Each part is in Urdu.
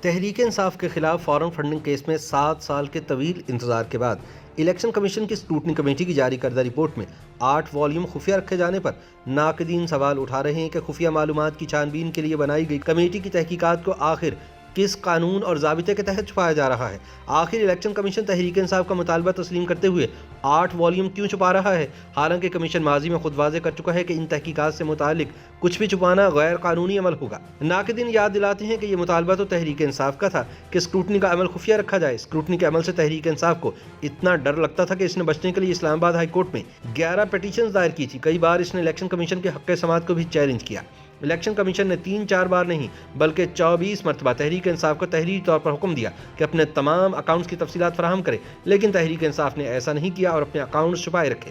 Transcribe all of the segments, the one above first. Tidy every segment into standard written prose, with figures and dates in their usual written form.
تحریک انصاف کے خلاف فارن فنڈنگ کیس میں 7 سال کے طویل انتظار کے بعد الیکشن کمیشن کی اسکروٹنی کمیٹی کی جاری کردہ رپورٹ میں 8 والیوم خفیہ رکھے جانے پر ناقدین سوال اٹھا رہے ہیں کہ خفیہ معلومات کی چھان بین کے لیے بنائی گئی کمیٹی کی تحقیقات کو آخر کس قانون اور ضابطے کے تحت چھپایا جا رہا ہے۔ آخر الیکشن کمیشن تحریک انصاف کا مطالبہ تسلیم کرتے ہوئے 8 والیوم کیوں چھپا رہا ہے؟ حالانکہ کمیشن ماضی میں خود واضح کر چکا ہے کہ ان تحقیقات سے متعلق کچھ بھی چھپانا غیر قانونی عمل ہوگا۔ ناقدین یاد دلاتے ہیں کہ یہ مطالبہ تو تحریک انصاف کا تھا کہ اسکروٹنی کا عمل خفیہ رکھا جائے۔ اسکروٹنی کے عمل سے تحریک انصاف کو اتنا ڈر لگتا تھا کہ اس نے بچنے کے لیے اسلام آباد ہائی کورٹ میں 11 پٹیشنز دائر کی تھی۔ کئی بار اس نے الیکشن کمیشن کے حق سماعت کو بھی چیلنج کیا۔ الیکشن کمیشن نے 3-4 بار نہیں بلکہ 24 مرتبہ تحریک انصاف کو تحریری طور پر حکم دیا کہ اپنے تمام اکاؤنٹس کی تفصیلات فراہم کرے، لیکن تحریک انصاف نے ایسا نہیں کیا اور اپنے اکاؤنٹس چھپائے رکھے۔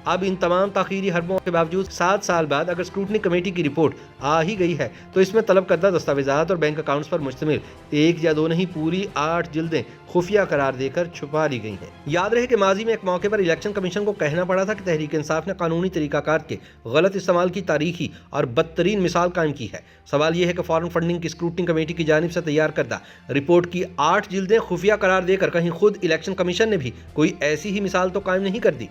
اب ان تمام تاخیری حربوں کے باوجود 7 سال بعد اگر اسکروٹنی کمیٹی کی رپورٹ آ ہی گئی ہے تو اس میں طلب کردہ دستاویزات اور بینک اکاؤنٹس پر مشتمل 1 یا 2 نہیں پوری 8 جلدیں خفیہ قرار دے کر چھپا لی گئی ہیں۔ یاد رہے کہ ماضی میں ایک موقع پر الیکشن کمیشن کو کہنا پڑا تھا کہ تحریک انصاف نے قانونی طریقہ کار کے غلط استعمال کی تاریخی اور بدترین مثال قائم کی ہے۔ سوال یہ ہے کہ فارن فنڈنگ کی اسکروٹنی کمیٹی کی جانب سے تیار کردہ رپورٹ کی 8 جلدیں خفیہ قرار دے کر کہیں خود الیکشن کمیشن نے بھی کوئی ایسی ہی مثال تو قائم نہیں کر دی۔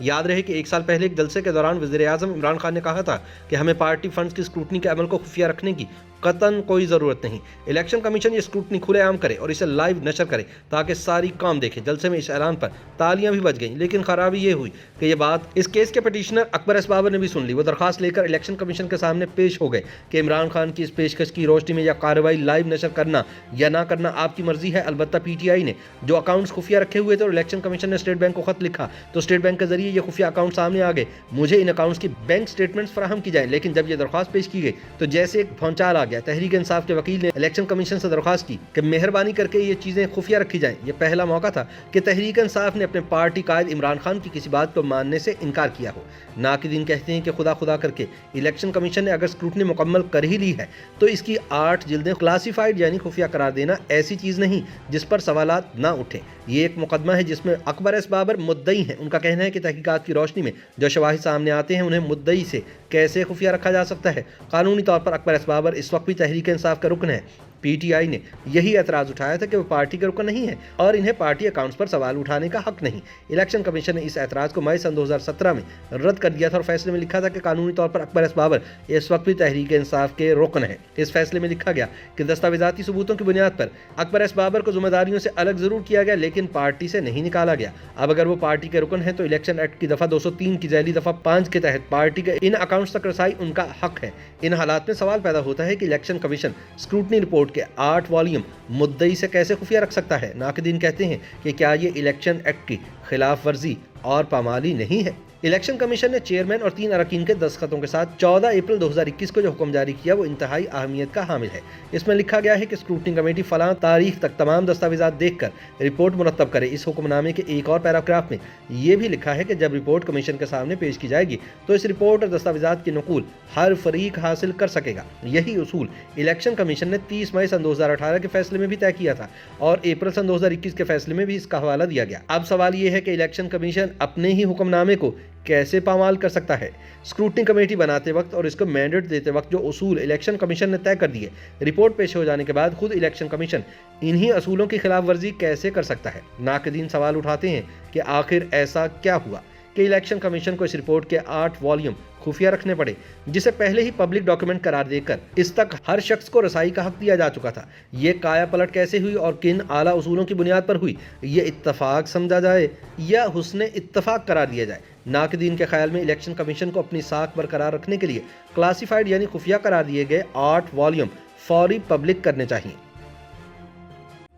یاد رہے کہ 1 سال پہلے ایک جلسے کے دوران وزیر اعظم عمران خان نے کہا تھا کہ ہمیں پارٹی فنڈز کی اسکروٹنی کے عمل کو خفیہ رکھنے کی قطعاً کوئی ضرورت نہیں۔ الیکشن کمیشن یہ اسکروٹنی کھلے عام کرے اور اسے لائیو نشر کرے تاکہ ساری قوم دیکھے۔ جلسے میں اس اعلان پر تالیاں بھی بج گئیں، لیکن خرابی یہ ہوئی کہ یہ بات اس کیس کے پٹیشنر اکبر ایس بابر نے بھی سن لی۔ وہ درخواست لے کر الیکشن کمیشن کے سامنے پیش ہو گئے کہ عمران خان کی اس پیشکش کی روشنی میں یہ کارروائی لائیو نشر کرنا یا نہ کرنا آپ کی مرضی ہے۔ البتہ پی ٹی آئی نے جو اکاؤنٹس خفیہ رکھے ہوئے تھے اور الیکشن کمیشن نے اسٹیٹ بینک کو خط لکھا تو اسٹیٹ بینک کے ذریعے یہ خفیہ اکاؤنٹ سامنے آ گئے۔ مجھے ان اکاؤنٹس کی بینک سٹیٹمنٹس فراہم کی جائیں، لیکن جب یہ درخواست پیش کی گئی تو جیسے ایک بھونچال آ گیا۔ تحریک انصاف کے وکیل نے الیکشن کمیشن سے درخواست کی کہ مہربانی کر کے یہ چیزیں خفیہ رکھی جائیں۔ یہ پہلا موقع تھا کہ تحریک انصاف نے اپنے پارٹی قائد عمران خان کی کسی بات کو ماننے سے انکار کیا ہو۔ ناقدین کہتے ہیں کہ خدا کر کے الیکشن کمیشن نے اگر اسکروٹنی مکمل کر ہی لی ہے تو اس کی 8 جلدیں کلاسیفائڈ یعنی خفیہ قرار دینا ایسی چیز نہیں جس پر سوالات نہ اٹھیں۔ یہ ایک مقدمہ ہے جس میں اکبر ایس بابر مدعی ہیں۔ ان کا کہنا ہے کہ تحقیقات کی روشنی میں جو شواہد سامنے آتے ہیں انہیں مدعی سے کیسے خفیہ رکھا جا سکتا ہے۔ قانونی طور پر اکبر ایس بابر اس وقت بھی تحریک انصاف کا رکن ہے۔ پی ٹی آئی نے یہی اعتراض اٹھایا تھا کہ وہ پارٹی کے رکن نہیں ہے اور انہیں پارٹی اکاؤنٹس پر سوال اٹھانے کا حق نہیں۔ الیکشن کمیشن نے اس اعتراض کو مئی سن 2017 میں رد کر دیا تھا اور فیصلے میں لکھا تھا کہ قانونی طور پر اکبر ایس بابر اس وقت بھی تحریک انصاف کے رکن ہے۔ اس فیصلے میں لکھا گیا کہ دستاویزاتی ثبوتوں کی بنیاد پر اکبر ایس بابر کو ذمہ داریوں سے الگ ضرور کیا گیا لیکن پارٹی سے نہیں نکالا گیا۔ اب اگر وہ پارٹی کے رکن ہیں تو الیکشن ایکٹ کی دفعہ 203 کی ذیلی دفعہ 5 کے تحت پارٹی کے ان اکاؤنٹس تک رسائی ان کا حق ہے۔ ان حالات میں سوال پیدا ہوتا ہے کہ الیکشن کمیشن اسکروٹنی رپورٹ کے 8 والیوم مدعی سے کیسے خفیہ رکھ سکتا ہے؟ ناقدین کہتے ہیں کہ کیا یہ الیکشن ایکٹ کی خلاف ورزی اور پامالی نہیں ہے؟ الیکشن کمیشن نے چیئرمین اور 3 اراکین کے دستخطوں کے ساتھ 14 اپریل 2021 کو جو حکم جاری کیا وہ انتہائی اہمیت کا حامل ہے۔ اس میں لکھا گیا ہے کہ اسکروٹنی کمیٹی فلاں تاریخ تک تمام دستاویزات دیکھ کر رپورٹ مرتب کرے۔ اس حکم نامے کے ایک اور پیراگراف میں یہ بھی لکھا ہے کہ جب رپورٹ کمیشن کے سامنے پیش کی جائے گی تو اس رپورٹ اور دستاویزات کی نقول ہر فریق حاصل کر سکے گا۔ یہی اصول الیکشن کمیشن نے 30 مئی سن 2018 کے فیصلے میں بھی طے کیا تھا اور اپریل سن 2021 کے فیصلے میں بھی اس کا حوالہ دیا گیا۔ اب سوال یہ ہے کہ الیکشن کمیشن اپنے ہی حکم نامے کو کیسے پامال کر سکتا ہے؟ اسکروٹنی کمیٹی بناتے وقت اور اس کو مینڈیٹ دیتے وقت جو اصول الیکشن کمیشن نے طے کر دیے، رپورٹ پیش ہو جانے کے بعد خود الیکشن کمیشن انہی اصولوں کی خلاف ورزی کیسے کر سکتا ہے؟ ناقدین سوال اٹھاتے ہیں کہ آخر ایسا کیا ہوا کہ الیکشن کمیشن کو اس رپورٹ کے 8 والیوم خفیہ رکھنے پڑے جسے پہلے ہی پبلک ڈاکیومنٹ قرار دے کر اس تک ہر شخص کو رسائی کا حق دیا جا چکا تھا۔ یہ کایا پلٹ کیسے ہوئی اور کن اعلیٰ اصولوں کی بنیاد پر ہوئی؟ یہ اتفاق سمجھا جائے یا حسن اتفاق قرار دیا جائے؟ ناقدین کے خیال میں الیکشن کمیشن کو اپنی ساکھ برقرار رکھنے کے لیے کلاسیفائڈ یعنی خفیہ قرار دیے گئے 8 والیوم فوری پبلک کرنے چاہیے۔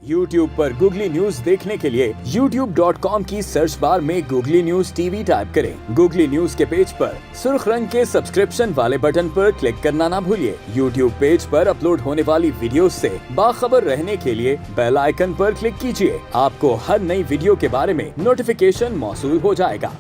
YouTube پر گوگلی نیوز دیکھنے کے لیے youtube.com کی سرچ بار میں googly news T V type کریں۔ گوگلی نیوز کے پیج پر سرخ رنگ کے سبسکرپشن والے بٹن پر کلک کرنا نہ بھولیے۔ YouTube پیج پر اپلوڈ ہونے والی ویڈیوز سے باخبر رہنے کے لیے بیل آئیکن پر کلک کیجیے۔ آپ کو ہر نئی ویڈیو کے بارے میں نوٹیفیکیشن موصول ہو جائے گا۔